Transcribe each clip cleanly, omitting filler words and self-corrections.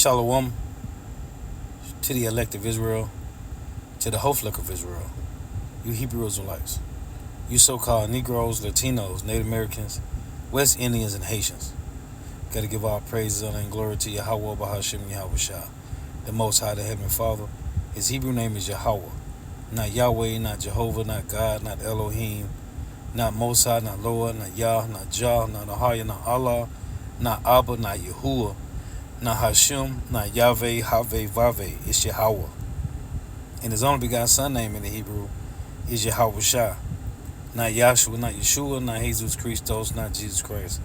Shalom to the elect of Israel, to the whole flock of Israel, you Hebrew Israelites, you so-called Negroes, Latinos, Native Americans, West Indians, and Haitians. Got to give all praises, honor, and glory to Yahweh, Bahashim, Yahweh Shah, the Most High, the Heavenly Father. His Hebrew name is Yahweh, not Yahweh, not Jehovah, not God, not Elohim, not Mosai, not Lord, not Yah, not Jah, not Ahaya, not Allah, not Abba, not Yahuwah, not Hashem, not Yahweh, Haveh, Vaveh. It's Yahweh. And his only begotten son name in the Hebrew is Yahweh Shah. Not Yahshua, not Yeshua, not Jesus Christos, not Jesus Christ,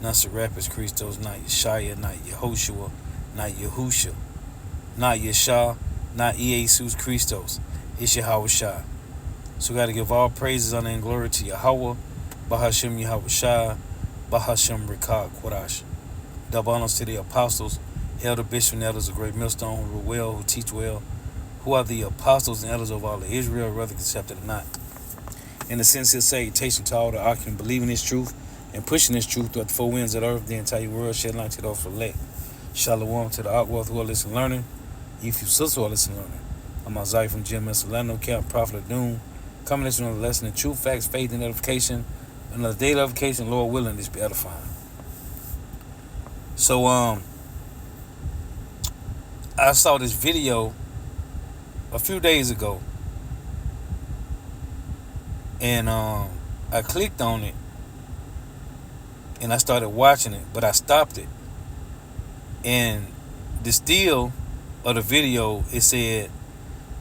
not Serapis Christos, not Yeshaya, not Yehoshua, not Yahusha, not Yeshua, not Jesus Christos. It's Yahweh Shah. So we got to give all praises, honor, and glory to Yahweh, Bahashim Yahweh Shah, Bahashim Rikah Quadash. Double honors to the apostles, elder, bishop, and elders of Great Millstone, who rule well, who teach well, who are the apostles and elders of all of Israel, whether accepted or not. In the sincere salutation to all the occupant believing this truth and pushing this truth throughout the four winds of the earth, the entire world, shed light to those elect. Shalom to the Akwath who are listening learning, if you sisters who are listening learning. I'm Isaiah from GMS Orlando, Camp Prophet of Doom, coming to another lesson in truth, facts, faith, and edification. Another day of edification, Lord willing, this be edifying. So, I saw this video a few days ago, and I clicked on it, and I started watching it, but I stopped it. And the still of the video, it said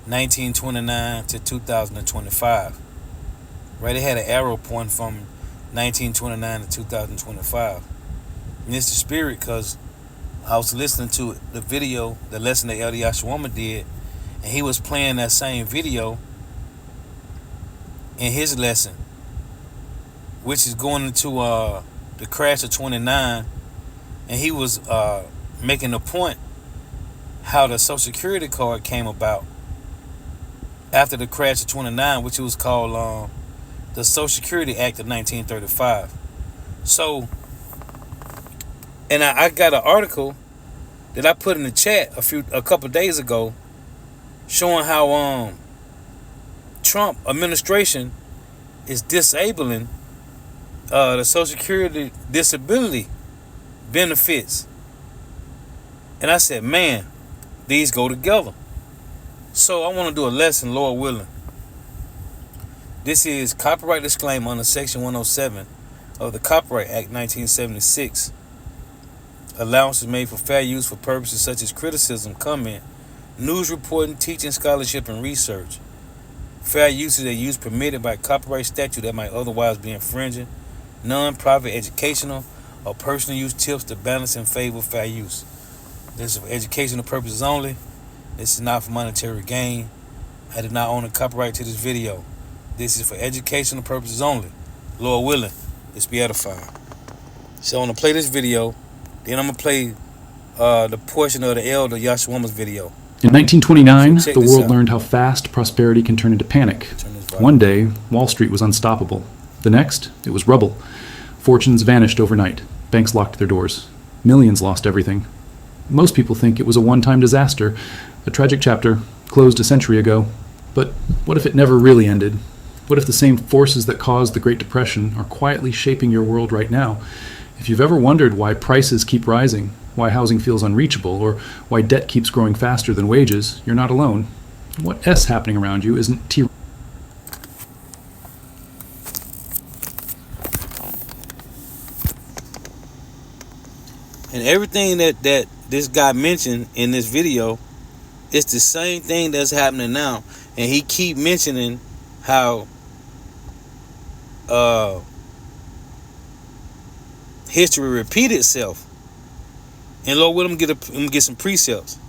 1929 to 2025. Right, it had an arrow pointing from 1929 to 2025. And it's the spirit, because I was listening to the video, the lesson that Elder Yashawama did, and he was playing that same video in his lesson, which is going into the crash of 29, and he was making a point how the Social Security card came about after the crash of 29, which was called the Social Security Act of 1935. So, and I got an article that I put in the chat a couple days ago, showing how Trump administration is disabling the Social Security disability benefits. And I said, man, these go together. So I want to do a lesson, Lord willing. This is copyright disclaimer under Section 107 of the Copyright Act 1976. Allowances made for fair use for purposes such as criticism, comment, news reporting, teaching, scholarship, and research. Fair uses are used permitted by copyright statute that might otherwise be infringing. Non-profit educational or personal use tips to balance in favor of fair use. This is for educational purposes only. This is not for monetary gain. I do not own a copyright to this video. This is for educational purposes only. Lord willing, this be edifying. So I'm going to play this video. Then I'm going to play the portion of the Elder Yashawama's video. In 1929, the world learned how fast prosperity can turn into panic. One day, Wall Street was unstoppable. The next, it was rubble. Fortunes vanished overnight. Banks locked their doors. Millions lost everything. Most people think it was a one-time disaster, a tragic chapter, closed a century ago. But what if it never really ended? What if the same forces that caused the Great Depression are quietly shaping your world right now? If you've ever wondered why prices keep rising, why housing feels unreachable, or why debt keeps growing faster than wages, you're not alone. What is happening around you isn't And everything that this guy mentioned in this video, it's the same thing that's happening now. And he keep mentioning how history repeat itself. And Lord, let him get some precepts.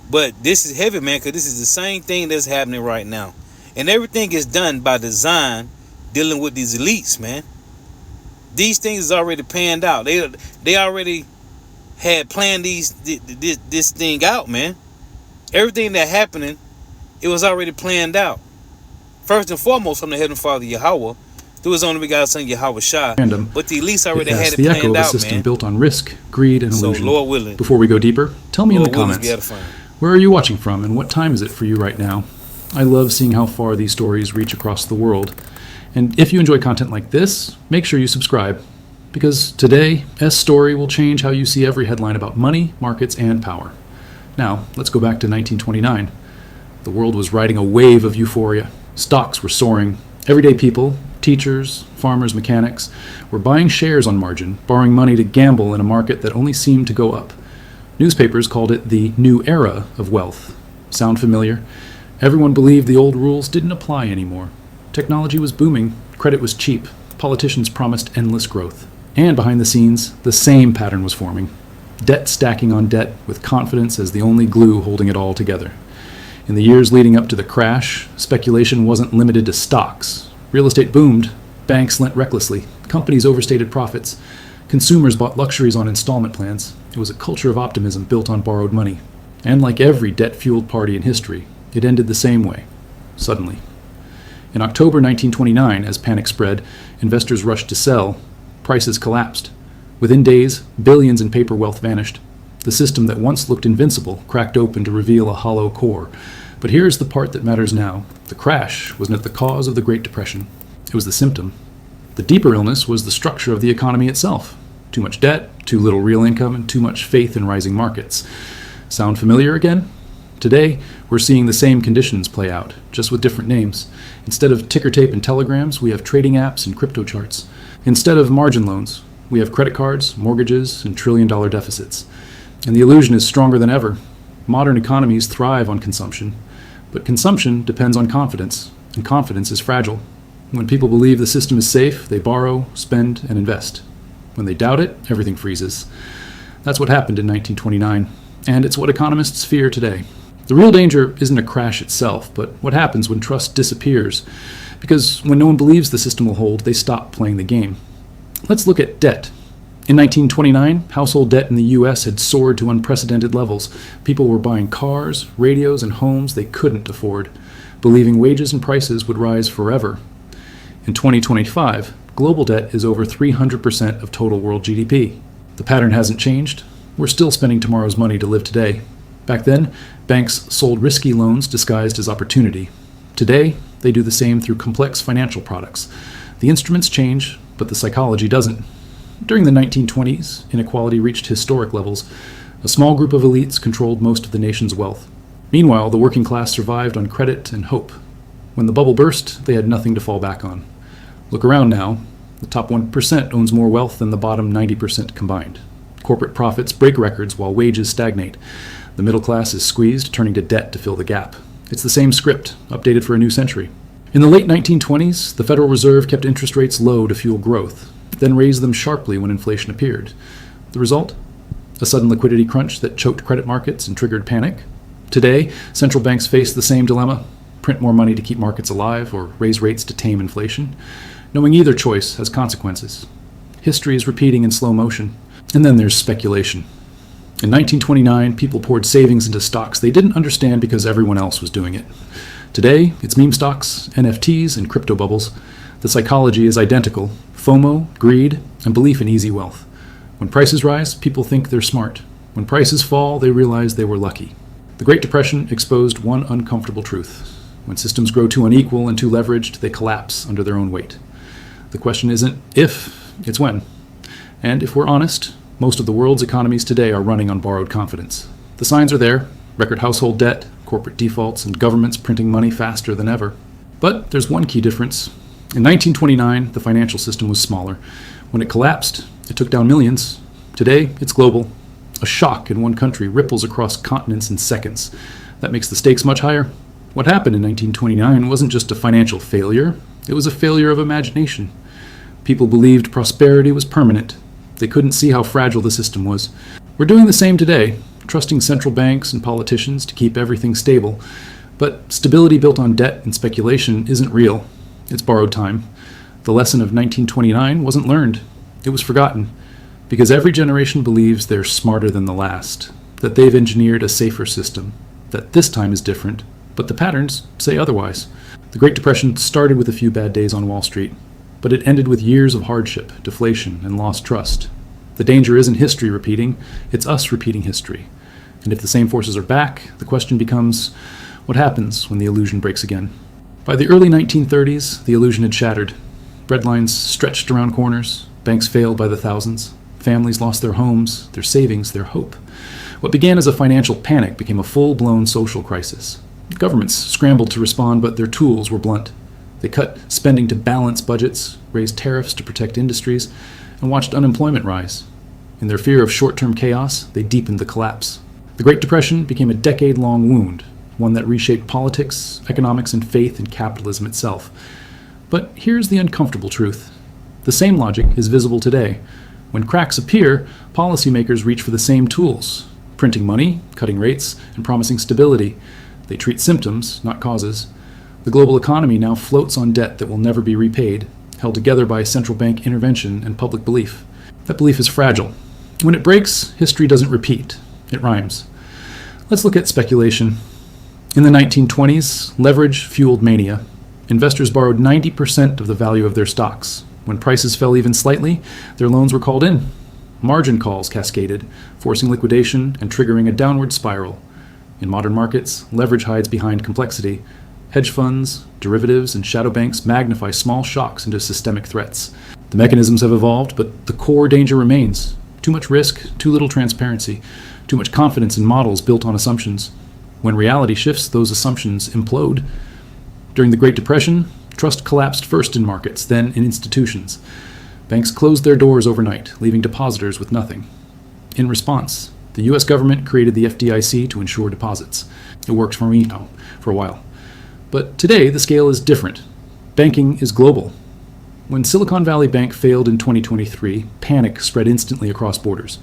But this is heavy, man, because this is the same thing that's happening right now. And everything is done by design, dealing with these elites, man. These things is already panned out. They already had planned this thing out, man. Everything that happening, it was already planned out. First and foremost, from the Heavenly Father Yahweh, through his only begotten son Yahweh Shah. Random. But the elites already It had has it the echo planned of a out, system man. built on risk, greed, and So illusion. Lord willing. Before we go deeper, tell me in the Lord willing, comments, where are you watching from and what time is it for you right now? I love seeing how far these stories reach across the world. And if you enjoy content like this, make sure you subscribe. Because today, S story will change how you see every headline about money, markets, and power. Now, let's go back to 1929. The world was riding a wave of euphoria. Stocks were soaring. Everyday people, teachers, farmers, mechanics, were buying shares on margin, borrowing money to gamble in a market that only seemed to go up. Newspapers called it the new era of wealth. Sound familiar? Everyone believed the old rules didn't apply anymore. Technology was booming, credit was cheap, politicians promised endless growth. And behind the scenes, the same pattern was forming. Debt stacking on debt, with confidence as the only glue holding it all together. In the years leading up to the crash, speculation wasn't limited to stocks. Real estate boomed, banks lent recklessly, companies overstated profits, consumers bought luxuries on installment plans. It was a culture of optimism built on borrowed money. And like every debt-fueled party in history, it ended the same way, suddenly. In October 1929, as panic spread, investors rushed to sell. Prices collapsed. Within days, billions in paper wealth vanished. The system that once looked invincible cracked open to reveal a hollow core. But here's the part that matters now. The crash was not the cause of the Great Depression. It was the symptom. The deeper illness was the structure of the economy itself. Too much debt, too little real income, and too much faith in rising markets. Sound familiar again? Today, we're seeing the same conditions play out, just with different names. Instead of ticker tape and telegrams, we have trading apps and crypto charts. Instead of margin loans, we have credit cards, mortgages, and trillion-dollar deficits. And the illusion is stronger than ever. Modern economies thrive on consumption, but consumption depends on confidence, and confidence is fragile. When people believe the system is safe, they borrow, spend, and invest. When they doubt it, everything freezes. That's what happened in 1929, and it's what economists fear today. The real danger isn't a crash itself, but what happens when trust disappears. Because when no one believes the system will hold, they stop playing the game. Let's look at debt. In 1929, household debt in the U.S. had soared to unprecedented levels. People were buying cars, radios, and homes they couldn't afford, believing wages and prices would rise forever. In 2025, global debt is over 300% of total world GDP. The pattern hasn't changed. We're still spending tomorrow's money to live today. Back then, banks sold risky loans disguised as opportunity. Today, they do the same through complex financial products. The instruments change, but the psychology doesn't. During the 1920s, inequality reached historic levels. A small group of elites controlled most of the nation's wealth. Meanwhile, the working class survived on credit and hope. When the bubble burst, they had nothing to fall back on. Look around now. The top 1% owns more wealth than the bottom 90% combined. Corporate profits break records while wages stagnate. The middle class is squeezed, turning to debt to fill the gap. It's the same script, updated for a new century. In the late 1920s, the Federal Reserve kept interest rates low to fuel growth, then raised them sharply when inflation appeared. The result? A sudden liquidity crunch that choked credit markets and triggered panic. Today, central banks face the same dilemma: print more money to keep markets alive or raise rates to tame inflation. Knowing either choice has consequences. History is repeating in slow motion. And then there's speculation. In 1929, people poured savings into stocks they didn't understand because everyone else was doing it. Today, it's meme stocks, NFTs, and crypto bubbles. The psychology is identical: FOMO, greed, and belief in easy wealth. When prices rise, people think they're smart. When prices fall, they realize they were lucky. The Great Depression exposed one uncomfortable truth. When systems grow too unequal and too leveraged, they collapse under their own weight. The question isn't if, it's when. And if we're honest, most of the world's economies today are running on borrowed confidence. The signs are there: record household debt, corporate defaults, and governments printing money faster than ever. But there's one key difference. In 1929, the financial system was smaller. When it collapsed, it took down millions. Today, it's global. A shock in one country ripples across continents in seconds. That makes the stakes much higher. What happened in 1929 wasn't just a financial failure, it was a failure of imagination. People believed prosperity was permanent. They couldn't see how fragile the system was. We're doing the same today, trusting central banks and politicians to keep everything stable. But stability built on debt and speculation isn't real. It's borrowed time. The lesson of 1929 wasn't learned. It was forgotten. Because every generation believes they're smarter than the last, that they've engineered a safer system, that this time is different, but the patterns say otherwise. The Great Depression started with a few bad days on Wall Street. But it ended with years of hardship, deflation, and lost trust. The danger isn't history repeating, it's us repeating history. And if the same forces are back, the question becomes, what happens when the illusion breaks again? By the early 1930s, the illusion had shattered. Breadlines stretched around corners, banks failed by the thousands, families lost their homes, their savings, their hope. What began as a financial panic became a full-blown social crisis. Governments scrambled to respond, but their tools were blunt. They cut spending to balance budgets, raised tariffs to protect industries, and watched unemployment rise. In their fear of short-term chaos, they deepened the collapse. The Great Depression became a decade-long wound, one that reshaped politics, economics, and faith in capitalism itself. But here's the uncomfortable truth. The same logic is visible today. When cracks appear, policymakers reach for the same tools, printing money, cutting rates, and promising stability. They treat symptoms, not causes. The global economy now floats on debt that will never be repaid, held together by central bank intervention and public belief. That belief is fragile. When it breaks, history doesn't repeat. It rhymes. Let's look at speculation. In the 1920s, leverage fueled mania. Investors borrowed 90% of the value of their stocks. When prices fell even slightly, their loans were called in. Margin calls cascaded, forcing liquidation and triggering a downward spiral. In modern markets, leverage hides behind complexity. Hedge funds, derivatives, and shadow banks magnify small shocks into systemic threats. The mechanisms have evolved, but the core danger remains. Too much risk, too little transparency, too much confidence in models built on assumptions. When reality shifts, those assumptions implode. During the Great Depression, trust collapsed first in markets, then in institutions. Banks closed their doors overnight, leaving depositors with nothing. In response, the U.S. government created the FDIC to ensure deposits. It worked for me now, for a while. But today, the scale is different. Banking is global. When Silicon Valley Bank failed in 2023, panic spread instantly across borders.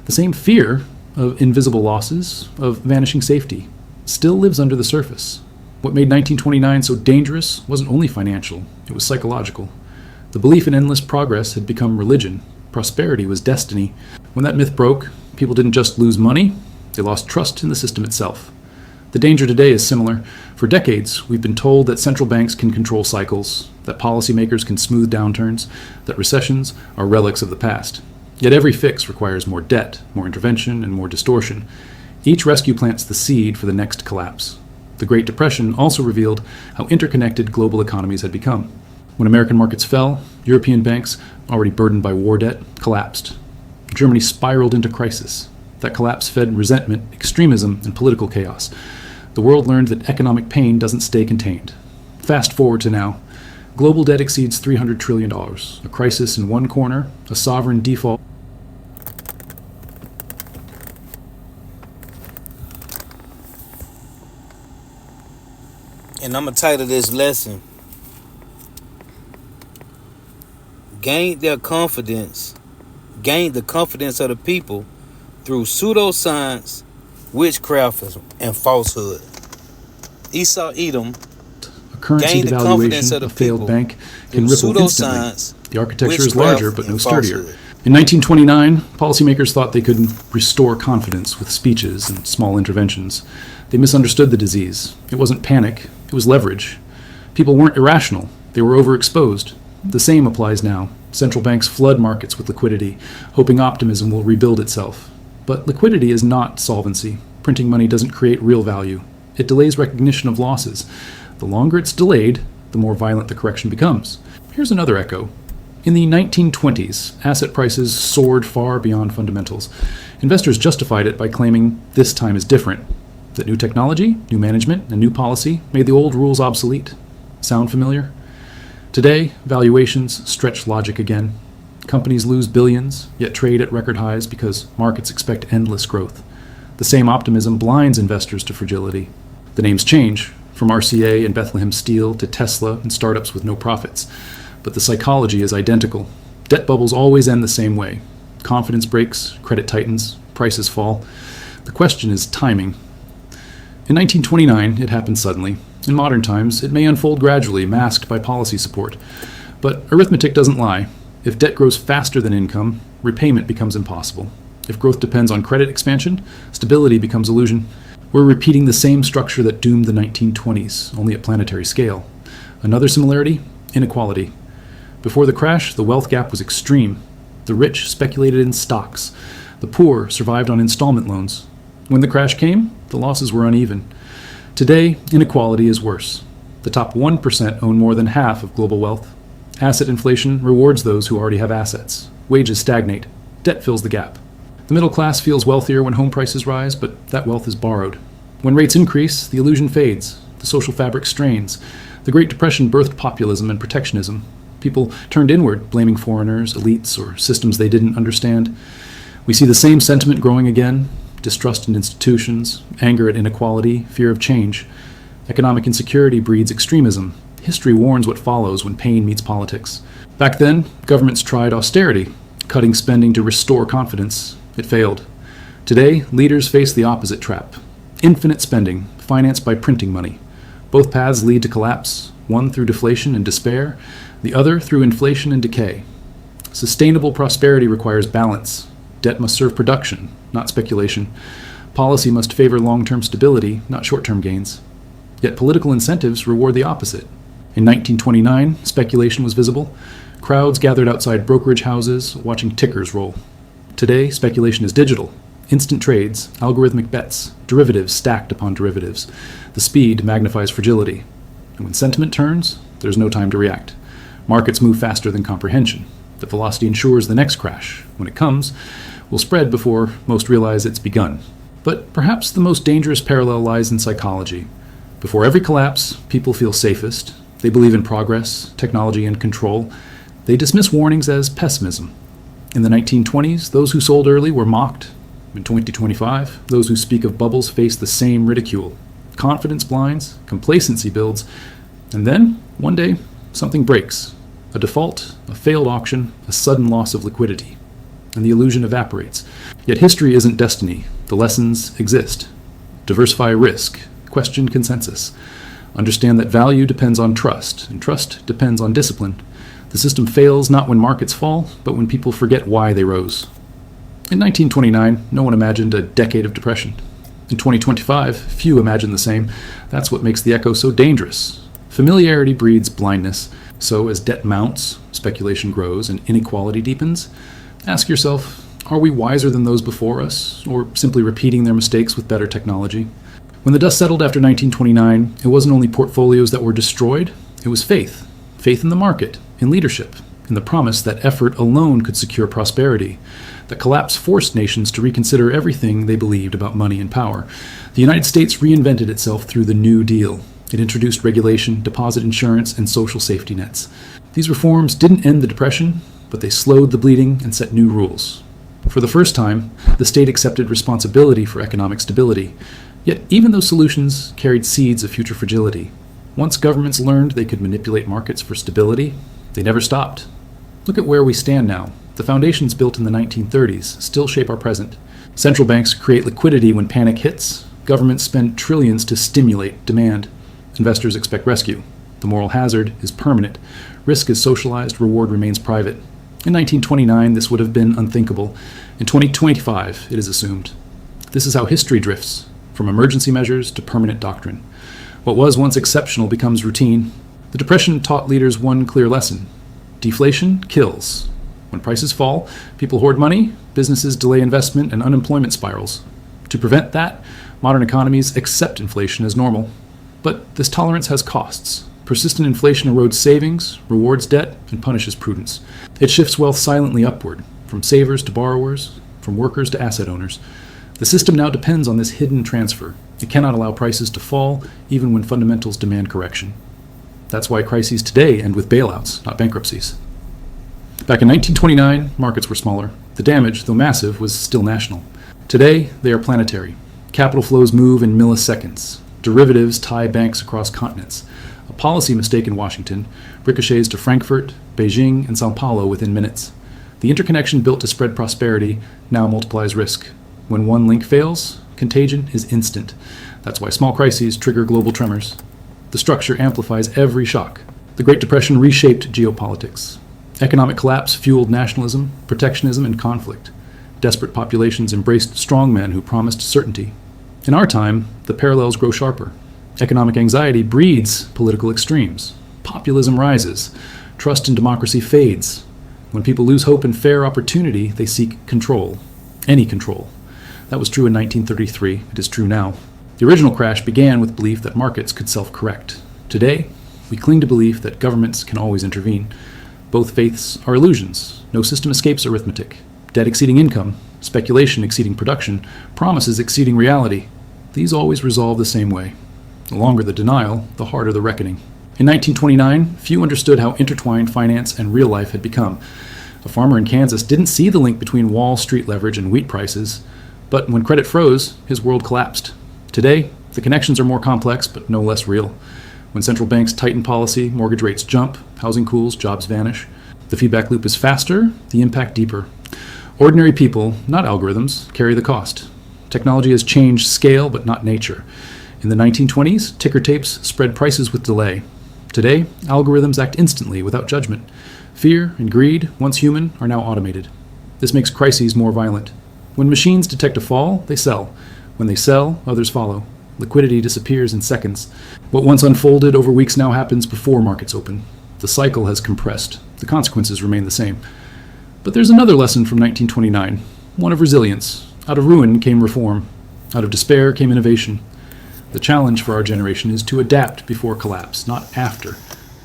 The same fear of invisible losses, of vanishing safety, still lives under the surface. What made 1929 so dangerous wasn't only financial, it was psychological. The belief in endless progress had become religion. Prosperity was destiny. When that myth broke, people didn't just lose money, they lost trust in the system itself. The danger today is similar. For decades, we've been told that central banks can control cycles, that policymakers can smooth downturns, that recessions are relics of the past. Yet every fix requires more debt, more intervention, and more distortion. Each rescue plants the seed for the next collapse. The Great Depression also revealed how interconnected global economies had become. When American markets fell, European banks, already burdened by war debt, collapsed. Germany spiraled into crisis. That collapse fed resentment, extremism, and political chaos. The world learned that economic pain doesn't stay contained. Fast forward to now. Global debt exceeds $300 trillion. A crisis in one corner, a sovereign default. And I'm going to title this lesson, Gained the confidence of the people through pseudoscience, witchcraft, and falsehood. Esau Edom, a currency devaluation of a failed bank can ripple instantly. The architecture is larger but no sturdier. In 1929, policymakers thought they could restore confidence with speeches and small interventions. They misunderstood the disease. It wasn't panic, it was leverage. People weren't irrational, they were overexposed. The same applies now. Central banks flood markets with liquidity, hoping optimism will rebuild itself. But liquidity is not solvency. Printing money doesn't create real value. It delays recognition of losses. The longer it's delayed, the more violent the correction becomes. Here's another echo. In the 1920s, asset prices soared far beyond fundamentals. Investors justified it by claiming this time is different, that new technology, new management, and new policy made the old rules obsolete. Sound familiar? Today, valuations stretch logic again. Companies lose billions, yet trade at record highs because markets expect endless growth. The same optimism blinds investors to fragility. The names change, from RCA and Bethlehem Steel to Tesla and startups with no profits. But the psychology is identical. Debt bubbles always end the same way. Confidence breaks, credit tightens, prices fall. The question is timing. In 1929, it happened suddenly. In modern times, it may unfold gradually, masked by policy support. But arithmetic doesn't lie. If debt grows faster than income, repayment becomes impossible. If growth depends on credit expansion, stability becomes illusion. We're repeating the same structure that doomed the 1920s, only at planetary scale. Another similarity? Inequality. Before the crash, the wealth gap was extreme. The rich speculated in stocks. The poor survived on installment loans. When the crash came, the losses were uneven. Today, inequality is worse. The top 1% own more than half of global wealth. Asset inflation rewards those who already have assets. Wages stagnate. Debt fills the gap. The middle class feels wealthier when home prices rise, but that wealth is borrowed. When rates increase, the illusion fades. The social fabric strains. The Great Depression birthed populism and protectionism. People turned inward, blaming foreigners, elites, or systems they didn't understand. We see the same sentiment growing again: distrust in institutions, anger at inequality, fear of change. Economic insecurity breeds extremism. History warns what follows when pain meets politics. Back then, governments tried austerity, cutting spending to restore confidence. It failed. Today, leaders face the opposite trap: infinite spending, financed by printing money. Both paths lead to collapse, one through deflation and despair, the other through inflation and decay. Sustainable prosperity requires balance. Debt must serve production, not speculation. Policy must favor long-term stability, not short-term gains. Yet political incentives reward the opposite. In 1929, speculation was visible. Crowds gathered outside brokerage houses, watching tickers roll. Today, speculation is digital. Instant trades, algorithmic bets, derivatives stacked upon derivatives. The speed magnifies fragility. And when sentiment turns, there's no time to react. Markets move faster than comprehension. The velocity ensures the next crash, when it comes, will spread before most realize it's begun. But perhaps the most dangerous parallel lies in psychology. Before every collapse, people feel safest. They believe in progress, technology, and control. They dismiss warnings as pessimism. In the 1920s, those who sold early were mocked. In 2025, those who speak of bubbles face the same ridicule. Confidence blinds, complacency builds, and then, one day, something breaks. A default, a failed auction, a sudden loss of liquidity. And the illusion evaporates. Yet history isn't destiny. The lessons exist. Diversify risk. Question consensus. Understand that value depends on trust, and trust depends on discipline. The system fails not when markets fall, but when people forget why they rose. In 1929, no one imagined a decade of depression. In 2025, few imagine the same. That's what makes the echo so dangerous. Familiarity breeds blindness. So as debt mounts, speculation grows, and inequality deepens, ask yourself, are we wiser than those before us, or simply repeating their mistakes with better technology? When the dust settled after 1929, it wasn't only portfolios that were destroyed, it was faith. Faith in the market, in leadership, in the promise that effort alone could secure prosperity. The collapse forced nations to reconsider everything they believed about money and power. The United States reinvented itself through the New Deal. It introduced regulation, deposit insurance, and social safety nets. These reforms didn't end the Depression, but they slowed the bleeding and set new rules. For the first time, the state accepted responsibility for economic stability. Yet even those solutions carried seeds of future fragility. Once governments learned they could manipulate markets for stability, they never stopped. Look at where we stand now. The foundations built in the 1930s still shape our present. Central banks create liquidity when panic hits. Governments spend trillions to stimulate demand. Investors expect rescue. The moral hazard is permanent. Risk is socialized, reward remains private. In 1929, this would have been unthinkable. In 2025, it is assumed. This is how history drifts, from emergency measures to permanent doctrine. What was once exceptional becomes routine. The Depression taught leaders one clear lesson: deflation kills. When prices fall, people hoard money, businesses delay investment, and unemployment spirals. To prevent that, modern economies accept inflation as normal. But this tolerance has costs. Persistent inflation erodes savings, rewards debt, and punishes prudence. It shifts wealth silently upward, from savers to borrowers, from workers to asset owners. The system now depends on this hidden transfer. It cannot allow prices to fall, even when fundamentals demand correction. That's why crises today end with bailouts, not bankruptcies. Back in 1929, markets were smaller. The damage, though massive, was still national. Today, they are planetary. Capital flows move in milliseconds. Derivatives tie banks across continents. A policy mistake in Washington ricochets to Frankfurt, Beijing, and Sao Paulo within minutes. The interconnection built to spread prosperity now multiplies risk. When one link fails, contagion is instant. That's why small crises trigger global tremors. The structure amplifies every shock. The Great Depression reshaped geopolitics. Economic collapse fueled nationalism, protectionism, and conflict. Desperate populations embraced strongmen who promised certainty. In our time, the parallels grow sharper. Economic anxiety breeds political extremes. Populism rises. Trust in democracy fades. When people lose hope in fair opportunity, they seek control. Any control. That was true in 1933. It is true now. The original crash began with belief that markets could self-correct. Today, we cling to belief that governments can always intervene. Both faiths are illusions. No system escapes arithmetic. Debt exceeding income, speculation exceeding production, promises exceeding reality. These always resolve the same way. The longer the denial, the harder the reckoning. In 1929, few understood how intertwined finance and real life had become. A farmer in Kansas didn't see the link between Wall Street leverage and wheat prices, but when credit froze, his world collapsed. Today, the connections are more complex, but no less real. When central banks tighten policy, mortgage rates jump, housing cools, jobs vanish. The feedback loop is faster, the impact deeper. Ordinary people, not algorithms, carry the cost. Technology has changed scale, but not nature. In the 1920s, ticker tapes spread prices with delay. Today, algorithms act instantly, without judgment. Fear and greed, once human, are now automated. This makes crises more violent. When machines detect a fall, they sell. When they sell, others follow. Liquidity disappears in seconds. What once unfolded over weeks now happens before markets open. The cycle has compressed. The consequences remain the same. But there's another lesson from 1929, one of resilience. Out of ruin came reform. Out of despair came innovation. The challenge for our generation is to adapt before collapse, not after.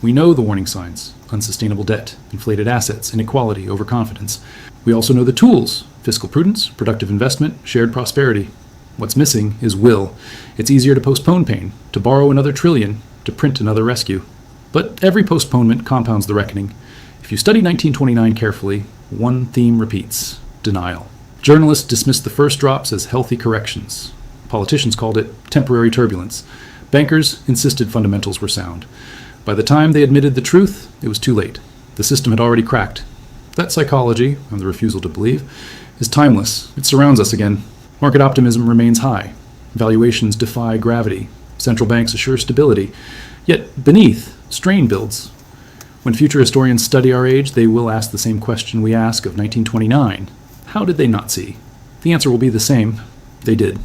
We know the warning signs: unsustainable debt, inflated assets, inequality, overconfidence. We also know the tools: fiscal prudence, productive investment, shared prosperity. What's missing is will. It's easier to postpone pain, to borrow another trillion, to print another rescue. But every postponement compounds the reckoning. If you study 1929 carefully, one theme repeats: denial. Journalists dismissed the first drops as healthy corrections. Politicians called it temporary turbulence. Bankers insisted fundamentals were sound. By the time they admitted the truth, it was too late. The system had already cracked. That psychology, and the refusal to believe, is timeless. It surrounds us again. Market optimism remains high. Valuations defy gravity. Central banks assure stability. Yet beneath, strain builds. When future historians study our age, they will ask the same question we ask of 1929. How did they not see? The answer will be the same. They did.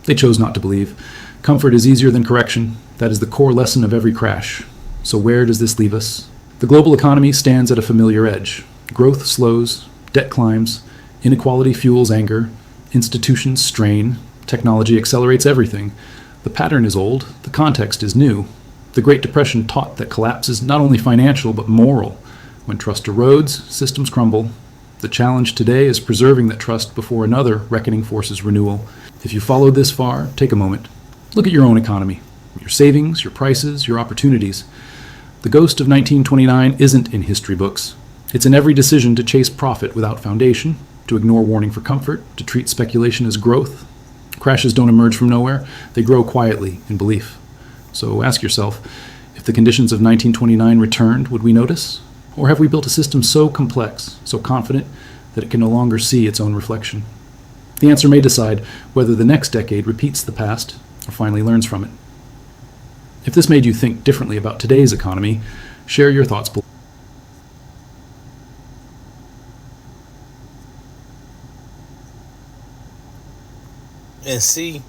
They chose not to believe. Comfort is easier than correction. That is the core lesson of every crash. So where does this leave us? The global economy stands at a familiar edge. Growth slows, debt climbs, inequality fuels anger, institutions strain, technology accelerates everything. The pattern is old, the context is new. The Great Depression taught that collapse is not only financial but moral. When trust erodes, systems crumble. The challenge today is preserving that trust before another reckoning forces renewal. If you followed this far, take a moment. Look at your own economy, your savings, your prices, your opportunities. The ghost of 1929 isn't in history books. It's in every decision to chase profit without foundation, to ignore warning for comfort, to treat speculation as growth. Crashes don't emerge from nowhere. They grow quietly in belief. So ask yourself, if the conditions of 1929 returned, would we notice? Or have we built a system so complex, so confident, that it can no longer see its own reflection? The answer may decide whether the next decade repeats the past or finally learns from it. If this made you think differently about today's economy, share your thoughts below. And see,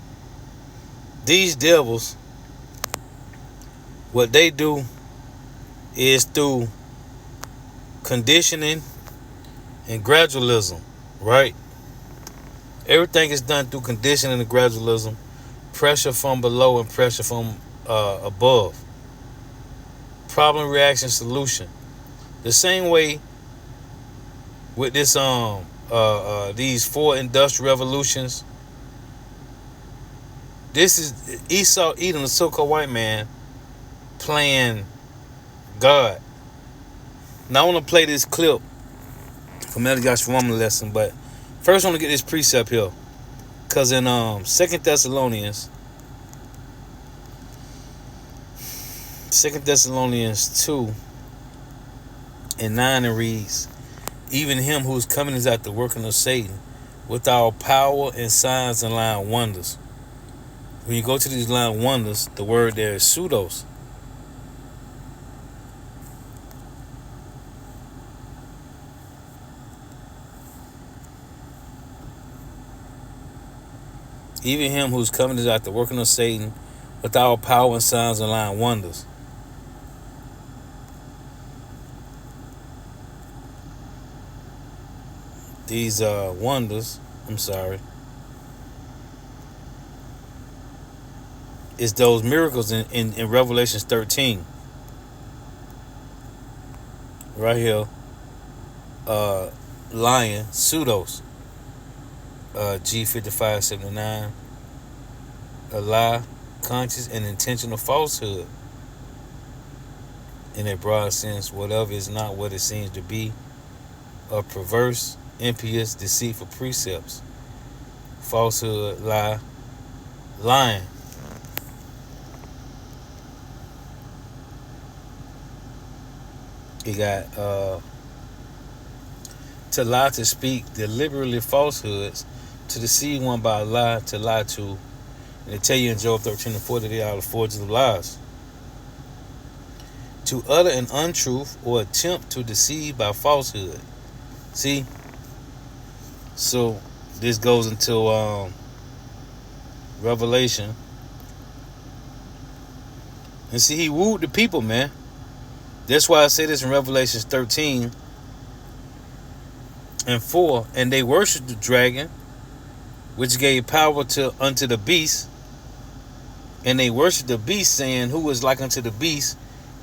these devils, what they do is through conditioning and gradualism, right? Everything is done through conditioning and gradualism, pressure from below and pressure from above. Problem, reaction, solution. The same way with this these four industrial revolutions. This is Esau Edom, the so-called white man, playing God. Now I want to play this clip from Elder Joshua Woman lesson, but first I want to get this precept here. Because in 2 Thessalonians 2 and 9, it reads, even him whose coming is at the working of Satan, with our power and signs and lying wonders. When you go to these lying wonders, the word there is pseudos. Even him whose coming is at the working of Satan, with our power and signs and lying wonders. these wonders, I'm sorry, is those miracles in Revelations 13. Right here, lion, pseudos, G5579, a lie, conscious and intentional falsehood. In a broad sense, whatever is not what it seems to be, of perverse, impious, deceitful precepts. Falsehood, lie, lying. You got to lie, to speak deliberately falsehoods, to deceive one by a lie, to lie to. And they tell you in Job 13:40 they are the forgers of lies. To utter an untruth or attempt to deceive by falsehood. See? So this goes into Revelation. And see, he wooed the people, man. That's why I say this in Revelation 13:4. And they worshiped the dragon, which gave power unto the beast. And they worshiped the beast, saying, who is like unto the beast,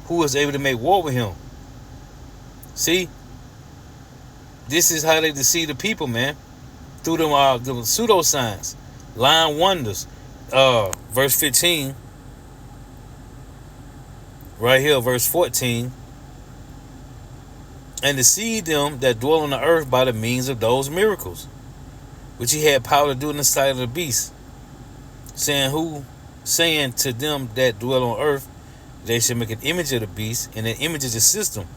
who is able to make war with him. See? This is how they deceive the people, man. Through them pseudo signs, lying wonders. Verse 15. Right here, verse 14. And deceive them that dwell on the earth by the means of those miracles, which he had power to do in the sight of the beast, saying to them that dwell on earth, they should make an image of the beast, and an image is a system.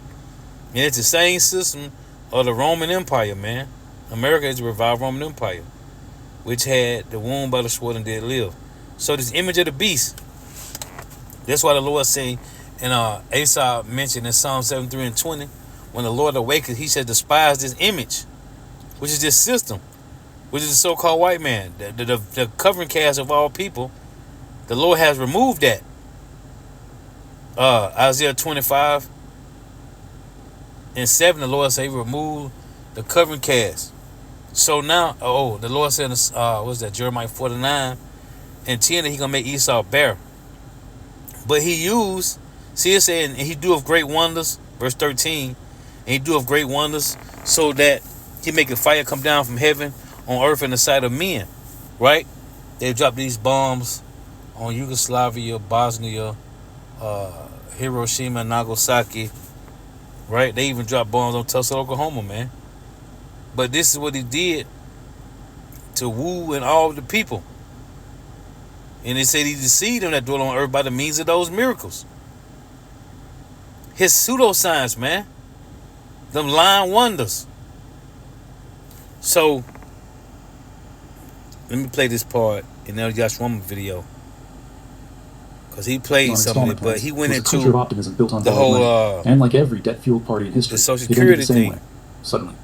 And it's the same system of the Roman Empire, man. America is a revived Roman Empire, which had the wound by the sword and did live. So this image of the beast, that's why the Lord say, and Asaph mentioned in Psalm 73:20, when the Lord awakens, he said, despise this image, which is this system, which is the so-called white man, the covering cast of all people. The Lord has removed that. Isaiah 25:7, the Lord said he removed the covering cast. So now, the Lord said, what's that, Jeremiah 49:10, that he gonna make Esau bare. But he used, see it saying, and he doeth great wonders, verse 13, and he doeth great wonders, so that he make a fire come down from heaven on earth in the sight of men, right? They drop these bombs on Yugoslavia, Bosnia, Hiroshima, Nagasaki, right? They even dropped bombs on Tulsa, Oklahoma, man. But this is what he did to woo and all the people. And they said he deceived them that dwell on earth by the means of those miracles. His pseudoscience, man. Them lying wonders. So, let me play this part in El Yashwama video. Because he played some of it, but he went into culture of optimism built on the whole, and like every debt-fueled party in history, the Social it ended Security the same thing. way, suddenly.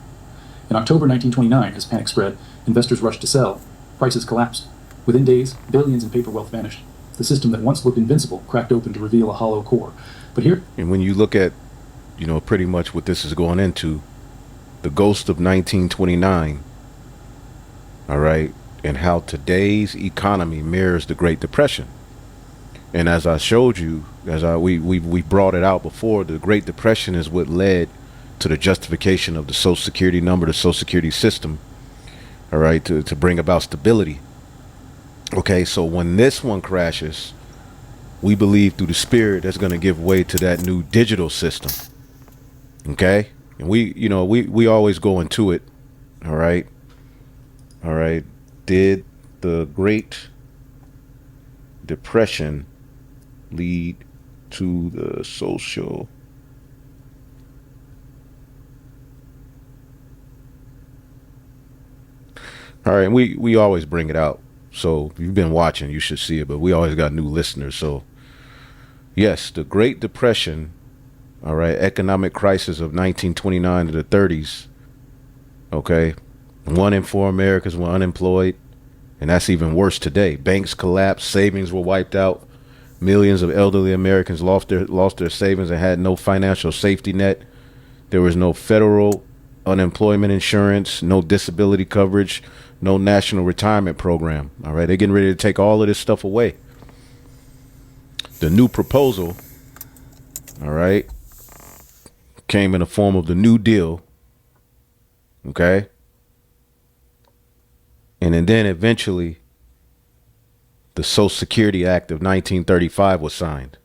In October 1929, as panic spread, investors rushed to sell. Prices collapsed. Within days, billions in paper wealth vanished. The system that once looked invincible cracked open to reveal a hollow core. But here... And when you look at, pretty much what this is going into, the ghost of 1929, all right, and how today's economy mirrors the Great Depression. And as I showed you, we brought it out before, the Great Depression is what led to the justification of the Social Security number, the Social Security system, all right, to bring about stability. Okay, so when this one crashes, we believe through the spirit that's going to give way to that new digital system. Okay, and we always go into it. All right. Did the Great Depression lead to the social? All right, and we always bring it out. So if you've been watching, you should see it, but we always got new listeners. So yes, the Great Depression, all right, economic crisis of 1929 to the 30s. Okay, 1 in 4 Americans were unemployed, and that's even worse today. Banks collapsed, savings were wiped out. Millions of elderly Americans lost their savings and had no financial safety net. There was no federal unemployment insurance, no disability coverage, no national retirement program. All right, they're getting ready to take all of this stuff away. The new proposal, all right, came in the form of the New Deal. Okay. And then eventually the Social Security Act of 1935 was signed.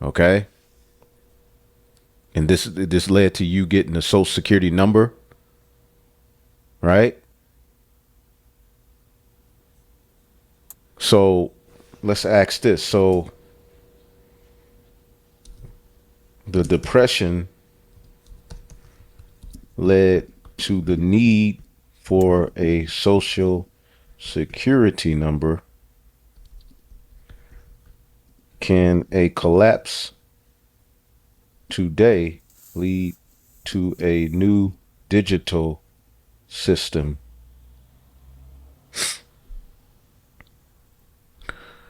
Okay. And this led to you getting a Social Security number, right? So let's ask this. So the Depression led to the need for a Social Security number. Can a collapse today lead to a new digital system?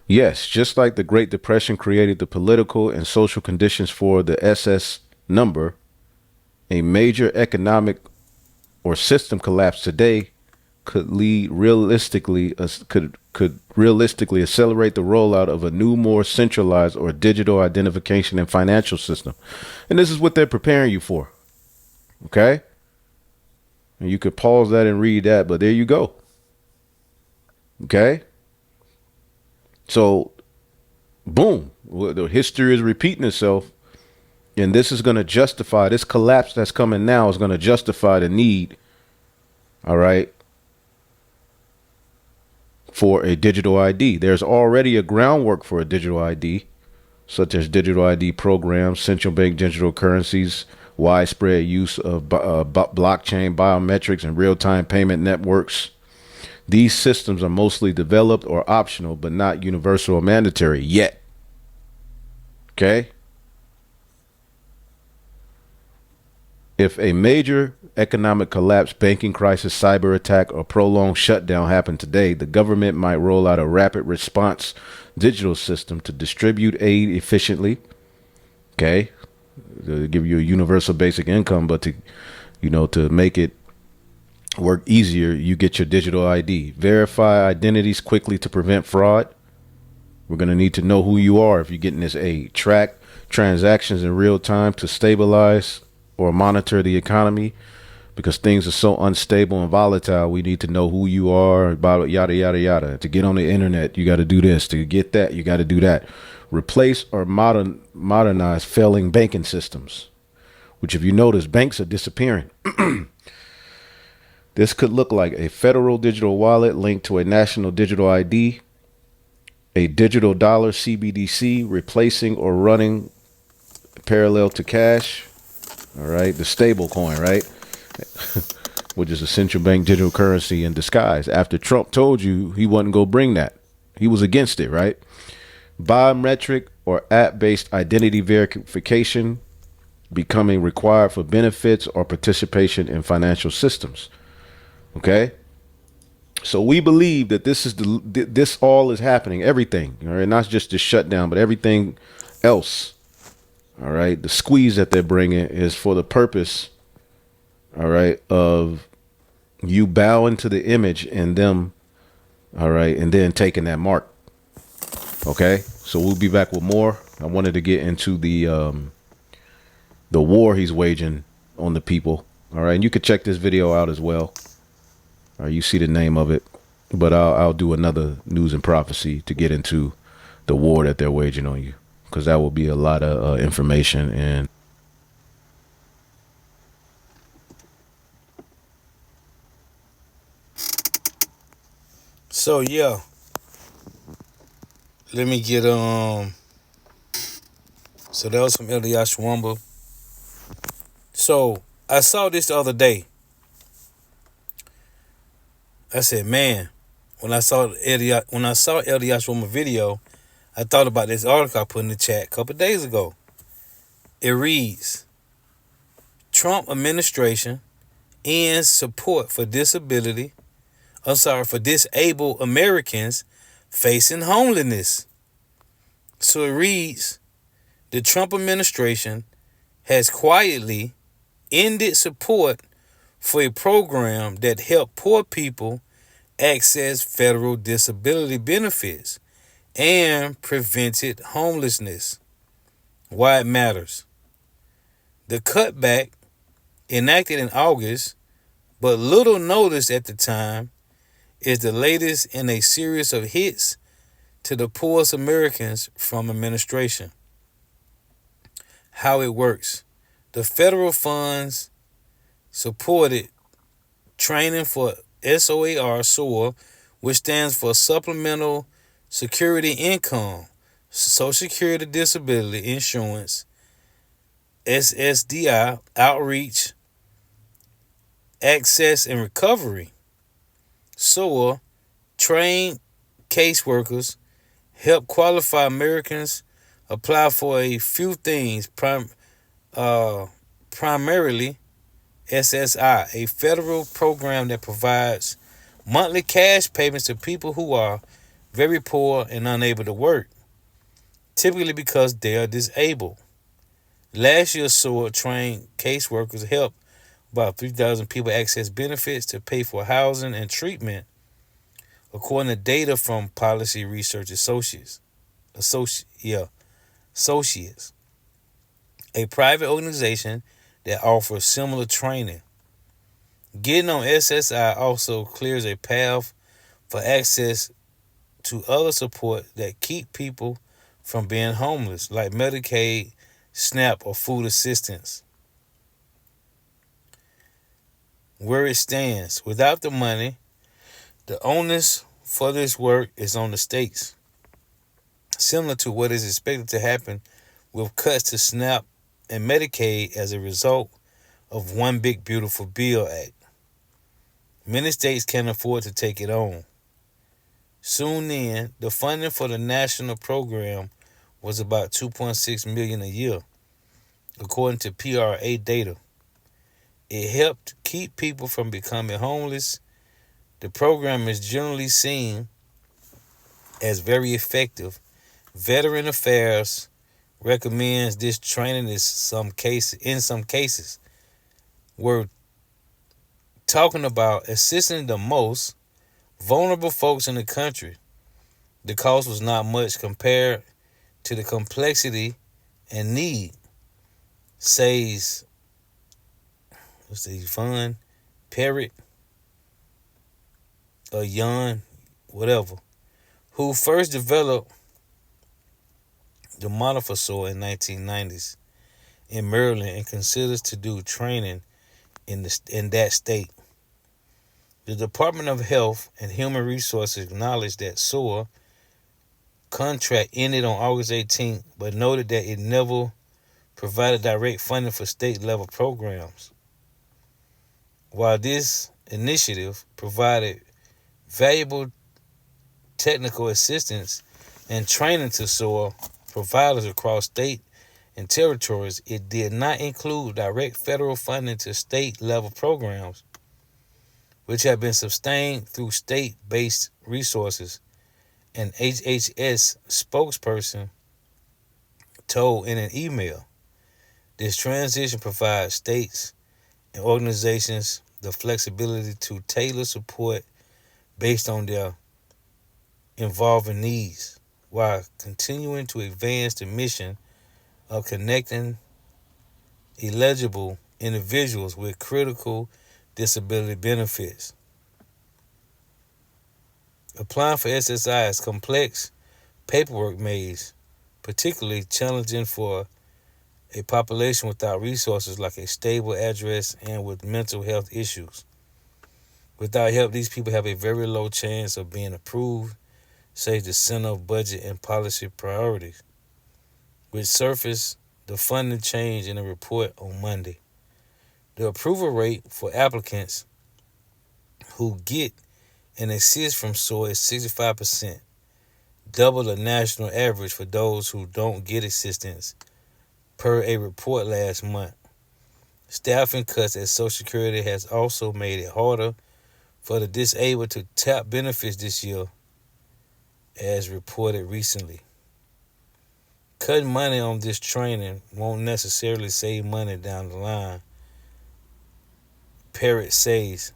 Yes, just like the Great Depression created the political and social conditions for the SS number, a major economic or system collapse today could realistically accelerate the rollout of a new, more centralized or digital identification and financial system. And this is what they're preparing you for. Okay? And you could pause that and read that, but there you go. Okay? So, boom, the history is repeating itself. And this is going to justify, this collapse that's coming now is going to justify the need, all right, for a digital ID. There's already a groundwork for a digital ID, such as digital ID programs, central bank digital currencies, widespread use of blockchain, biometrics, and real-time payment networks. These systems are mostly developed or optional, but not universal or mandatory yet. Okay? If a major economic collapse, banking crisis, cyber attack, or prolonged shutdown happen today, the government might roll out a rapid response digital system to distribute aid efficiently. Okay? To give you a universal basic income, but to make it work easier, you get your digital ID. Verify identities quickly to prevent fraud. We're going to need to know who you are if you're getting this aid. Track transactions in real time to stabilize or monitor the economy, because things are so unstable and volatile. We need to know who you are, about yada, yada, yada. To get on the internet, you got to do this. To get that, you got to do that. Replace or modernize failing banking systems, which, if you notice, banks are disappearing. This could look like a federal digital wallet linked to a national digital ID, a digital dollar CBDC replacing or running parallel to cash. All right, the stable coin, right? Which is a central bank digital currency in disguise. After Trump told you he wasn't going to bring that, he was against it, right? Biometric or app-based identity verification becoming required for benefits or participation in financial systems. Okay, so we believe that this all is happening, everything, all right, not just the shutdown, but everything else. All right, the squeeze that they're bringing is for the purpose, all right, of you bowing to the image in them, all right, and then taking that mark. Okay, so we'll be back with more. I wanted to get into the war he's waging on the people. All right, and you could check this video out as well. All right, you see the name of it, but I'll do another news and prophecy to get into the war that they're waging on you, because that will be a lot of information. And so yeah, let me get so that was from Elias Shwamba. So I saw this the other day. I said, man, when I saw Elias Shwamba video, I thought about this article I put in the chat a couple days ago. It reads, Trump administration ends support for disabled Americans facing homelessness. So it reads, the Trump administration has quietly ended support for a program that helped poor people access federal disability benefits and prevented homelessness. Why it matters. The cutback, enacted in August, but little noticed at the time, is the latest in a series of hits to the poorest Americans from administration. How it works. The federal funds supported training for SOAR, which stands for Supplemental Security Income, Social Security Disability Insurance, SSDI, Outreach, Access and Recovery. SOAR trained caseworkers, help qualified Americans apply for a few things, primarily SSI, a federal program that provides monthly cash payments to people who are very poor and unable to work, typically because they are disabled. Last year, SOAR trained caseworkers helped about 3,000 people access benefits to pay for housing and treatment, according to data from Policy Research Associates, a private organization that offers similar training. Getting on SSI also clears a path for access to other support that keep people from being homeless, like Medicaid, SNAP, or food assistance. Where it stands. Without the money, the onus for this work is on the states, similar to what is expected to happen with cuts to SNAP and Medicaid as a result of One Big Beautiful Bill Act. Many states can't afford to take it on. Soon then, the funding for the national program was about $2.6 million a year, according to PRA data. It helped keep people from becoming homeless. The program is generally seen as very effective. Veteran Affairs recommends this training in some cases. We're talking about assisting the most vulnerable folks in the country. The cost was not much compared to the complexity and need, says Yvonne Parrott or Jan, whatever, who first developed the model for SOAR in 1990s in Maryland and considers to do training in that state. The Department of Health and Human Resources acknowledged that SOAR contract ended on August 18th, but noted that it never provided direct funding for state-level programs. While this initiative provided valuable technical assistance and training to SOAR providers across state and territories, it did not include direct federal funding to state-level programs, which have been sustained through state-based resources. An HHS spokesperson told in an email, this transition provides states and organizations the flexibility to tailor support based on their evolving needs, while continuing to advance the mission of connecting eligible individuals with critical disability benefits. Applying for SSI is complex paperwork maze, particularly challenging for a population without resources like a stable address and with mental health issues. Without help, these people have a very low chance of being approved, says the Center of Budget and Policy Priorities, which surfaced the funding change in a report on Monday. The approval rate for applicants who get an assist from SOAR is 65%, double the national average for those who don't get assistance, per a report last month. Staffing cuts at Social Security has also made it harder for the disabled to tap benefits this year, as reported recently. Cutting money on this training won't necessarily save money down the line, Parrott says,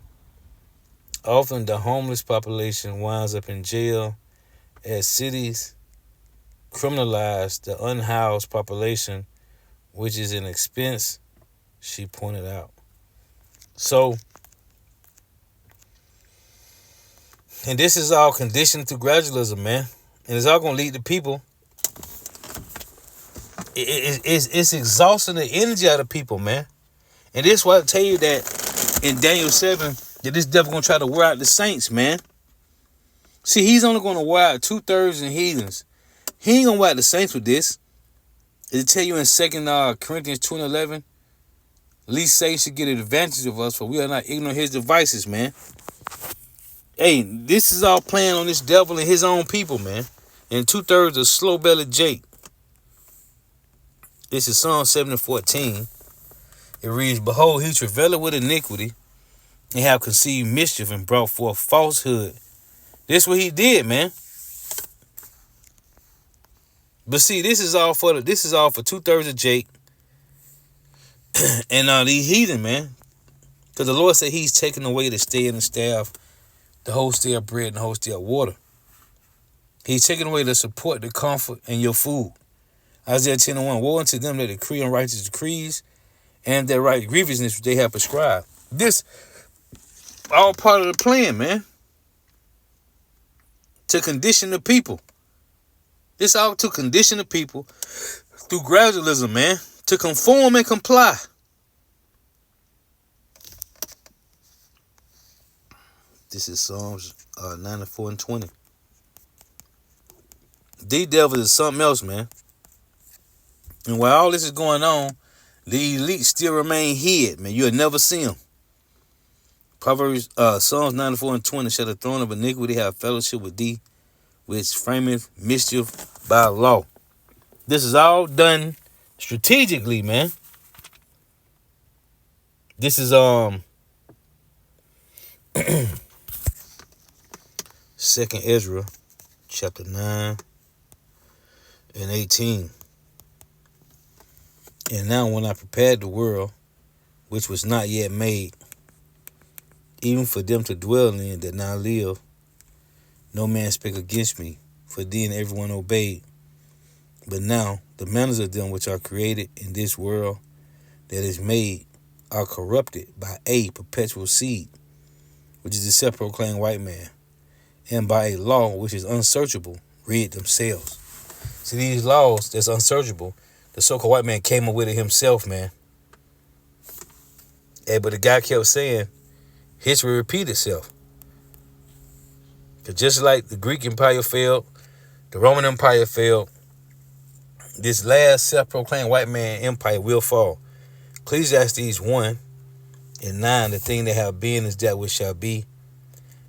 often the homeless population winds up in jail as cities criminalize the unhoused population, which is an expense, she pointed out. So, and this is all conditioned through gradualism, man. And it's all going to lead to people. It's exhausting the energy out of people, man. And this is why I tell you that in Daniel 7, that this devil going to try to wear out the saints, man. See, he's only going to wear out 2/3 in heathens. He ain't going to wear out the saints with this. It'll tell you in 2 Corinthians 2:11, least Satan should get an advantage of us, for we are not ignorant of his devices, man. Hey, this is all playing on this devil and his own people, man. And 2/3 of slow-bellied Jake. This is Psalm 7:14. It reads, behold, he travailed with iniquity, and have conceived mischief, and brought forth falsehood. This is what he did, man. But see, this is all for 2/3 of Jake and these heathen, man. Because the Lord said he's taking away the stay and the staff, the whole stay of bread and the whole stay of water. He's taking away the support, the comfort, and your food. Isaiah 10:1, woe unto them that decree unrighteous decrees, and that right grievousness which they have prescribed. This all part of the plan, man. To condition the people. This all to condition the people through gradualism, man. To conform and comply. This is Psalms 94 and 20. These devils is something else, man. And while all this is going on, the elite still remain hid, man. You'll never see them. Proverbs, Psalms 94 and 20, shall the throne of iniquity have fellowship with thee, which frameth mischief by law. This is all done strategically, man. This is 2nd Ezra, chapter 9 and 18. And now when I prepared the world, which was not yet made, even for them to dwell in that now live, no man spake against me, for then everyone obeyed. But now the manners of them which are created in this world that is made are corrupted by a perpetual seed, which is the self-proclaimed white man, and by a law which is unsearchable, rid themselves. See, these laws that's unsearchable, the so-called white man came up with it himself, man. Hey, but the guy kept saying, history repeat itself. Because just like the Greek Empire failed, the Roman Empire failed, this last self-proclaimed white man empire will fall. Ecclesiastes 1 and 9, the thing that have been is that which shall be,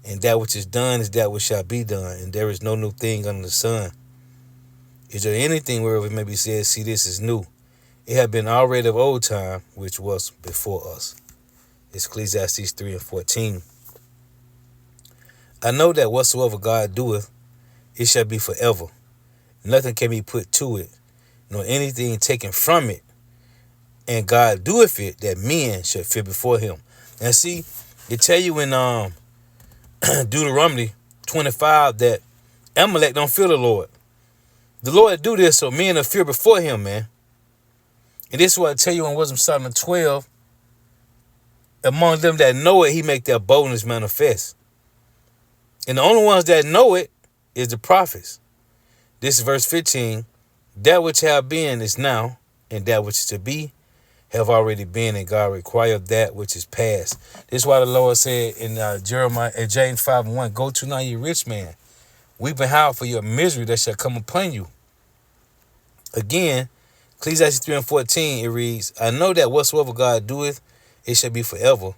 and that which is done is that which shall be done, and there is no new thing under the sun. Is there anything whereof it may be said, see, this is new? It had been already of old time, which was before us. It's Ecclesiastes 3 and 14. I know that whatsoever God doeth, it shall be forever. Nothing can be put to it, nor anything taken from it. And God doeth it, that men should fear before him. And see, it tell you in Deuteronomy 25 that Amalek don't fear the Lord. The Lord do this so men will fear before him, man. And this is what I tell you in Wisdom Solomon 12. Among them that know it, he make their boldness manifest. And the only ones that know it is the prophets. This is verse 15. That which have been is now, and that which is to be have already been, and God required that which is past. This is why the Lord said in James 5 and 1, go to now, ye rich man, weep and howl for your misery that shall come upon you. Again, Ecclesiastes 3 and 14, it reads, I know that whatsoever God doeth, it shall be forever.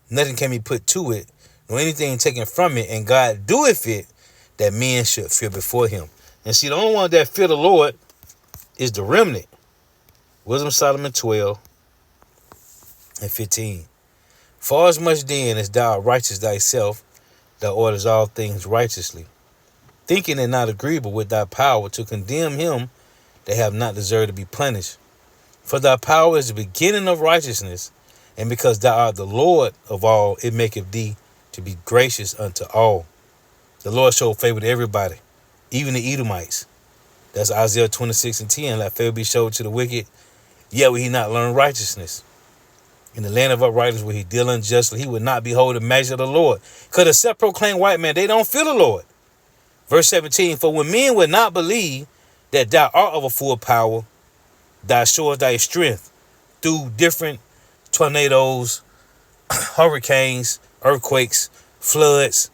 Nothing can be put to it, nor anything taken from it, and God doeth it, that men should fear before him. And see, the only one that fear the Lord is the remnant. Wisdom Solomon 12 and 15. For as much then as thou art righteous thyself, thou orders all things righteously, thinking it not agreeable with thy power to condemn him that have not deserved to be punished. For thy power is the beginning of righteousness, And because thou art the Lord of all, it maketh thee to be gracious unto all. The Lord showed favor to everybody, even the Edomites. That's Isaiah 26:10. Let favor be showed to the wicked, yet will he not learn righteousness. In the land of uprightness will he deal unjustly. He would not behold the measure of the Lord. Because the self-proclaimed white man, they don't fear the Lord. Verse 17, for when men would not believe that thou art of a full power, thou showest thy strength through different tornadoes, hurricanes, earthquakes, floods.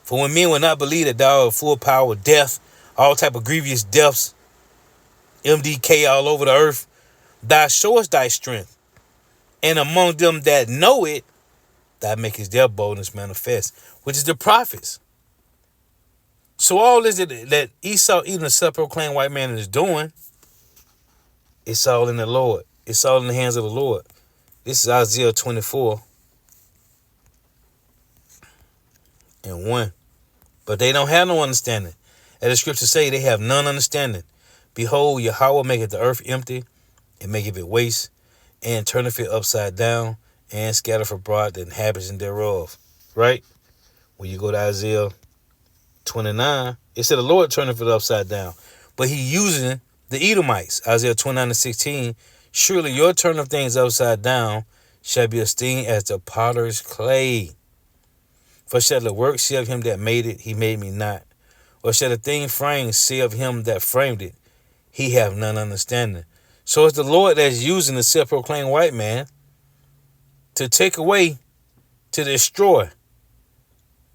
For when men would not believe that thou art of full power, death, all type of grievous deaths, MDK all over the earth, thou showest thy strength. And among them that know it, thou makest their boldness manifest, which is the prophets. So all this that Esau, even the self-proclaimed white man, is doing, it's all in the Lord. It's all in the hands of the Lord. This is Isaiah 24:1. But they don't have no understanding. As the scriptures say, they have none understanding. Behold, Yahweh maketh the earth empty, and maketh it waste, and turneth it upside down, and scattereth abroad the inhabitants thereof. Right? When you go to Isaiah 29, it said the Lord turneth it upside down. But he using the Edomites. Isaiah 29:16, surely your turn of things upside down shall be esteemed as the potter's clay. For shall the work say of him that made it, he made me not? Or shall the thing framed say of him that framed it, he have none understanding? So it's the Lord that's using the self-proclaimed white man to take away, to destroy.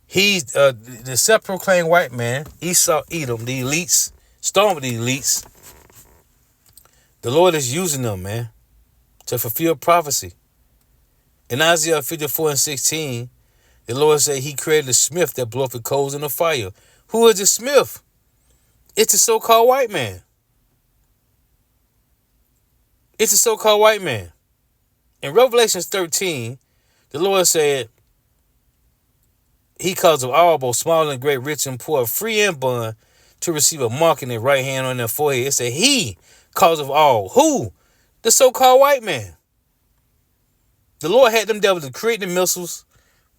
He's the self-proclaimed white man, Esau, Edom, the elites, storm with the elites. The Lord is using them, man, to fulfill prophecy. In Isaiah 54:16, the Lord said he created a smith that bloweth with coals in the fire. Who is the smith? It's the so-called white man. It's the so-called white man. In Revelation 13, the Lord said, he caused of all, both small and great, rich and poor, free and bond, to receive a mark in their right hand on their forehead. It said he caused of all. Who? The so-called white man. The Lord had them devils to create the missiles,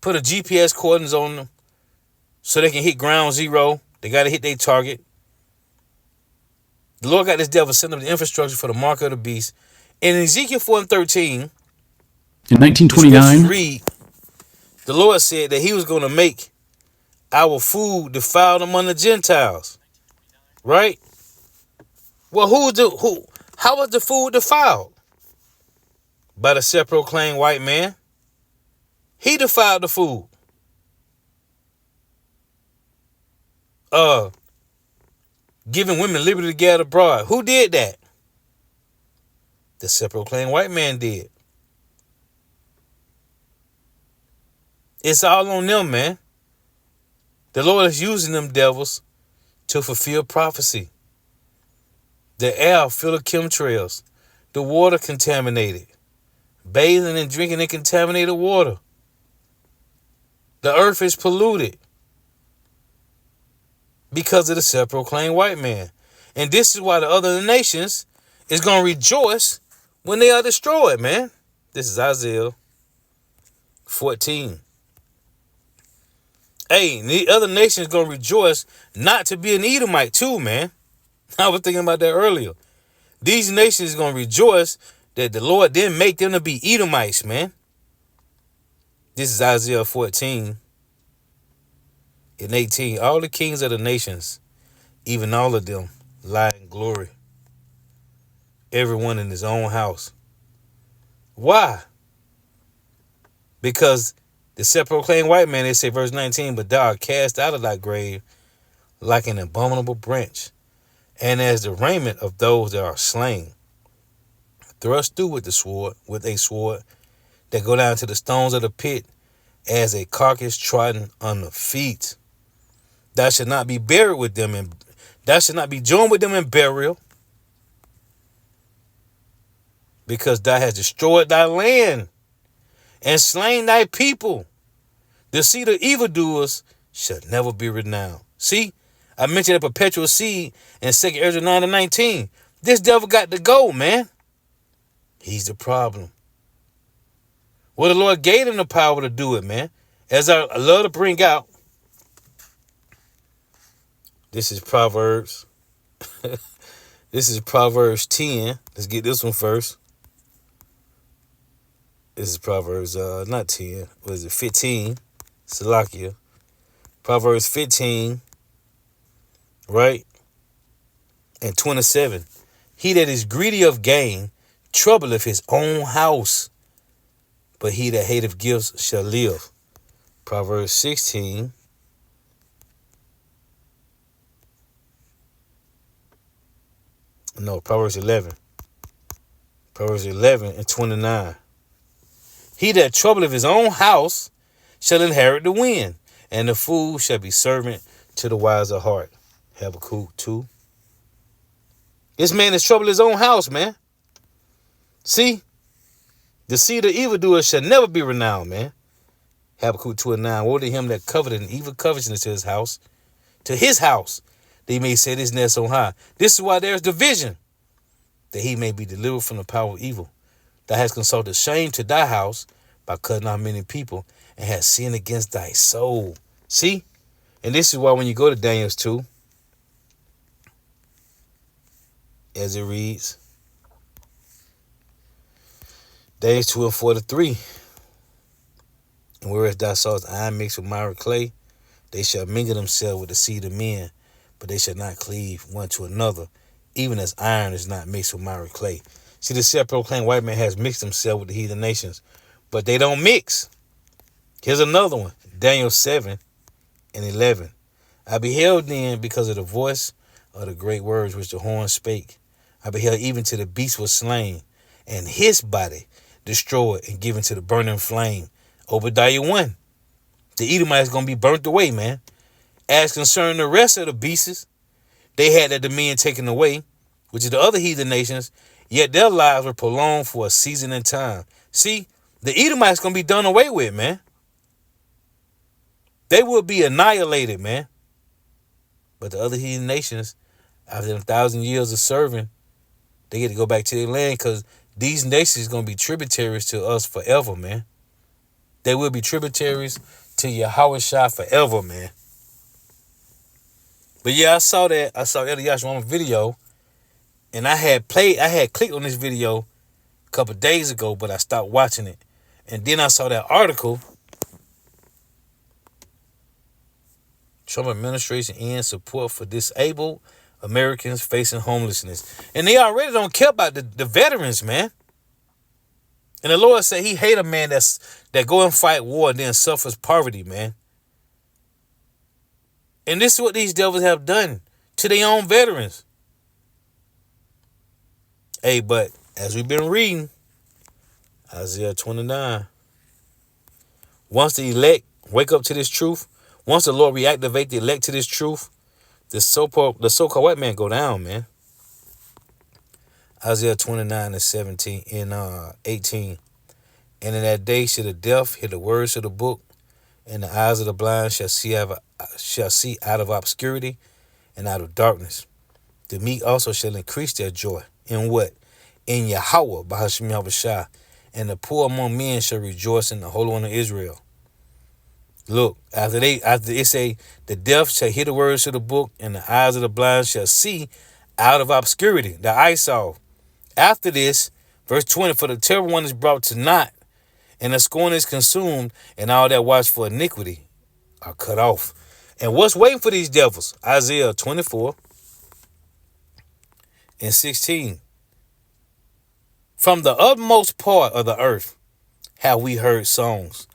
put a GPS coordinates on them so they can hit ground zero. They got to hit their target. The Lord got this devil set up the infrastructure for the mark of the beast. In Ezekiel 4:13, in 1929, read, the Lord said that he was going to make our food defiled among the Gentiles. Right? Well, how was the food defiled? By the self-proclaimed white man. He defiled the food. Giving women liberty to gather abroad. Who did that? The self-proclaimed white man did. It's all on them, man. The Lord is using them devils to fulfill prophecy. The air full of chemtrails. The water contaminated. Bathing and drinking in contaminated water. The earth is polluted because of the self-proclaimed white man. And this is why the other nations is going to rejoice when they are destroyed, man. This is Isaiah 14. Hey, the other nations going to rejoice not to be an Edomite too, man. I was thinking about that earlier. These nations going to rejoice that the Lord didn't make them to be Edomites, man. This is Isaiah 14:18. All the kings of the nations, even all of them, lie in glory. Everyone in his own house. Why? Because the self-proclaimed white man, they say, verse 19, but thou art cast out of thy grave like an abominable branch, and as the raiment of those that are slain, thrust through with a sword, that go down to the stones of the pit, as a carcass trodden under feet. Thou shalt not be buried with them, and thou shalt not be joined with them in burial, because thou hast destroyed thy land and slain thy people. The seed of evildoers shall never be renowned. See, I mentioned a perpetual seed in 2 Ezra 9:19. This devil got to go, man. He's the problem. Well, the Lord gave them the power to do it, man. As I love to bring out, this is Proverbs. This is Proverbs 10. Let's get this one first. This is Proverbs, not 10. What is it? 15. Salakia. Proverbs 15, right? And 27. He that is greedy of gain troubleth his own house, but he that hateth gifts shall live. Proverbs 16. No, Proverbs 11. Proverbs 11 and 29. He that troubleth his own house shall inherit the wind, and the fool shall be servant to the wise of heart. Habakkuk 2. This man is troubled his own house, man. See? The seed of evildoer shall never be renowned, man. Habakkuk 2 and 9. Woe to him that coveted an evil covetousness to his house, that he may set his nest on high. This is why there is division, that he may be delivered from the power of evil. Thou hast consulted shame to thy house by cutting off many people, and hast sinned against thy soul. See? And this is why when you go to Daniel 2, as it reads, Daniel 2 and 43. And whereas thou sawest iron mixed with miry clay, they shall mingle themselves with the seed of men, but they shall not cleave one to another, even as iron is not mixed with miry clay. See, the self-proclaimed white man has mixed himself with the heathen nations, but they don't mix. Here's another one, Daniel 7 and 11. I beheld then, because of the voice of the great words which the horn spake, I beheld even to the beast was slain, and his body destroyed and given to the burning flame. Obadiah 1. The Edomites going to be burnt away, man. As concerning the rest of the beasts, they had their dominion taken away, which is the other heathen nations, yet their lives were prolonged for a season and time. See, the Edomites going to be done away with, man. They will be annihilated, man. But the other heathen nations, after 1,000 years of serving, they get to go back to their land, because these nations are going to be tributaries to us forever, man. They will be tributaries to Yahweh Shah forever, man. But yeah, I saw Eliyahu on a video, and I had clicked on this video a couple of days ago, but I stopped watching it. And then I saw that article, Trump administration ends support for disabled Americans facing homelessness. And they already don't care about the veterans, man. And the Lord said he hate a man that go and fight war and then suffers poverty, man. And this is what these devils have done to their own veterans. Hey, but as we've been reading, Isaiah 29, once the elect wake up to this truth, once the Lord reactivate the elect to this truth, the so-called white man go down, man. Isaiah 29 and 17 and 18. And in that day shall the deaf hear the words of the book, and the eyes of the blind shall see out of obscurity and out of darkness. The meek also shall increase their joy. In what? In Yahweh, Bahashim Yahushua. And the poor among men shall rejoice in the Holy One of Israel. Look, after it say, the deaf shall hear the words of the book, and the eyes of the blind shall see out of obscurity, the eyesore. After this, verse 20, for the terrible one is brought to naught, and the scorn is consumed, and all that watch for iniquity are cut off. And what's waiting for these devils? Isaiah 24 and 16. From the utmost part of the earth have we heard songs.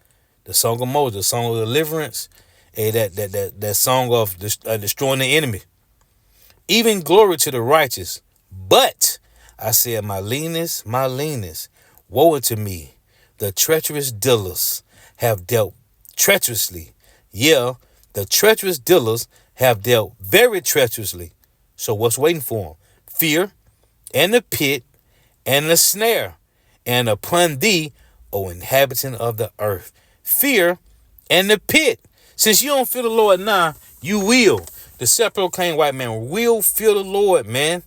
The song of Moses, the song of deliverance, and that song of destroying the enemy. Even glory to the righteous. But I said, my leanness, woe unto me. The treacherous dealers have dealt treacherously. Yeah, the treacherous dealers have dealt very treacherously. So what's waiting for them? Fear and the pit and the snare. And upon thee, O inhabitant of the earth, fear and the pit. Since you don't fear the Lord now, you will. The self-proclaimed white man will fear the Lord, man.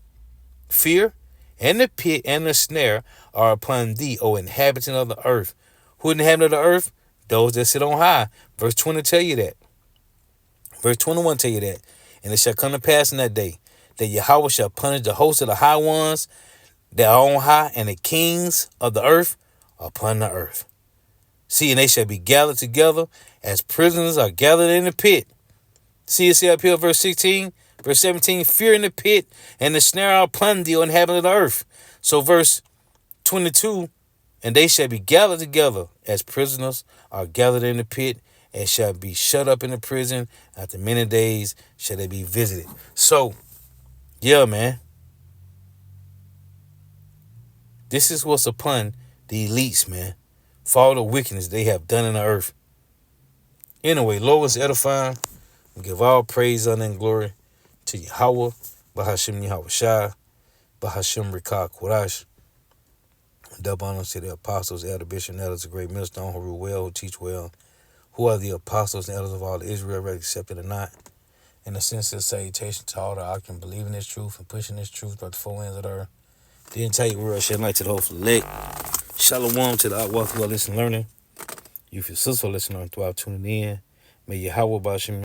Fear and the pit and the snare are upon thee, O inhabitant of the earth. Who in the heaven of the earth? Those that sit on high. Verse 20 tell you that. Verse 21 tell you that. And it shall come to pass in that day that Yahweh shall punish the host of the high ones that are on high, and the kings of the earth upon the earth. See, and they shall be gathered together as prisoners are gathered in the pit. See, you see up here, verse 16, verse 17, fear in the pit and the snare upon thee, O inhabitant of the earth. So verse 22, and they shall be gathered together as prisoners are gathered in the pit, and shall be shut up in the prison. After many days shall they be visited. So, yeah, man. This is what's upon the elites, man. For all the wickedness they have done in the earth. Anyway, Lord is edifying. We give all praise, honor, and glory to Yahweh, Bahashim Yahweh Shai, Bahashim Rikah Kodash. Double honor to the apostles, elder, bishop, and elders, a great millstone who rule well, who teach well, who are the apostles and elders of all Israel, whether accepted or not. In a sense of salutation to all that I can believe in this truth and pushing this truth throughout the four ends of the earth. The entire world, shed light to the whole elect. Shalom to the outwalk who are listening, learning. You feel sister listening throughout tuning in. May Yahweh Bahashim